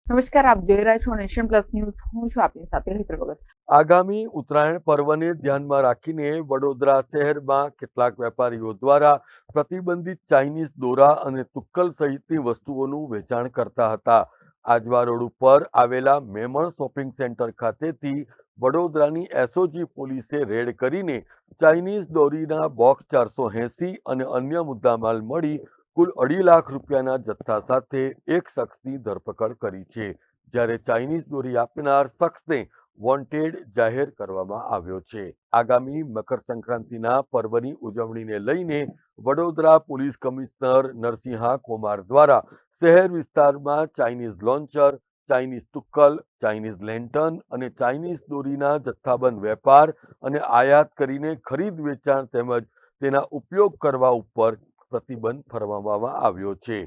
નમસ્કાર, આપ જોઈ રહ્યા છો નેશન પ્લસ ન્યૂઝ. હું છું આપની સાથે હેતર ભગત. આગામી ઉત્તરાયણ પર્વને ધ્યાનમાં રાખીને વડોદરા શહેરમાં કેટલાક વેપારીઓ દ્વારા પ્રતિબંધિત ચાઇનીઝ દોરા અને તુક્કલ સહિતની વસ્તુઓનું વેચાણ કરતા હતા. આજવા રોડ ઉપર આવેલા મેમણ શોપિંગ સેન્ટર ખાતેથી વડોદરાની એસઓજી પોલીસે રેડ કરીને ચાઇનીઝ દોરીના બોક્સ 480 અને અન્ય મુદ્દામાલ મળી કુલ 2.5 લાખ રૂપિયાના જથ્થા સાથે એક શખ્સની ધરપકડ કરી છે. જ્યારે ચાઇનીઝ દોરી આપનાર શખ્સને વોન્ટેડ જાહેર કરવામાં આવ્યો છે. આગામી મકર સંક્રાંતિના પર્વની ઉજવણીને લઈને વડોદરા પોલીસ કમિશનર નરસિંહા કુમાર દ્વારા શહેર વિસ્તારમાં ચાઇનીઝ લોન્ચર, ચાઇનીઝ તુક્કલ, ચાઇનીઝ લેન્ટર્ન અને ચાઇનીઝ દોરીના જથ્થાબંધ વેપાર અને આયાત કરીને ખરીદ વેચાણ તેમજ તેના ઉપયોગ કરવા ઉપર પ્રતિબંધ ફરમાવવામાં આવ્યો છે.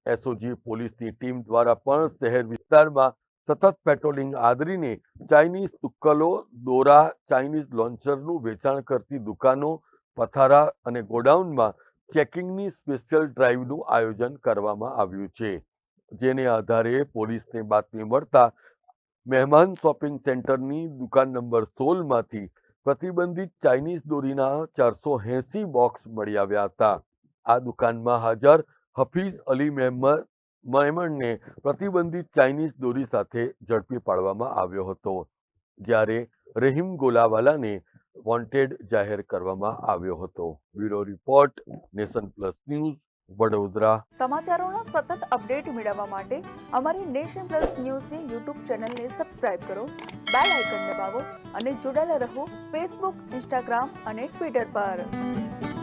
એસઓજી પોલીસની ટીમ દ્વારા પણ શહેર વિસ્તારમાં સતત પેટ્રોલિંગ આદરીને ચાઇનીઝ તુક્કલો, દોરા, ચાઇનીઝ લોન્ચરનું વેચાણ કરતી દુકાનો, પથારા અને ગોડાઉનમાં ચેકિંગની સ્પેશિયલ ડ્રાઇવનું આયોજન કરવામાં આવ્યું છે. જેને આધારે પોલીસને બાતમી મળતા મહેમાન શોપિંગ સેન્ટરની દુકાન નંબર 16માંથી પ્રતિબંધિત ચાઇનીઝ દોરીના 480 બોક્સ મળી આવ્યા હતા. આ દુકાનમાં હાજર હફીઝ અલી મેમણને પ્રતિબંધિત ચાઇનીઝ દોરી સાથે ઝડપી પાડવામાં આવ્યો હતો. જ્યારે રહીમ ગોલાવાલાને વોન્ટેડ જાહેર કરવામાં આવ્યો હતો. Bureau report, nation plus news, Vadodara. સમાચારોનો સતત અપડેટ મેળવવા માટે અમારી નેશન પ્લસ ન્યૂઝની યુટ્યુબ ચેનલને સબસ્ક્રાઇબ કરો, બેલ આઇકન દબાવો અને જોડાયેલા રહો ફેસબુક, ઇન્સ્ટાગ્રામ અને ટ્વિટર પર.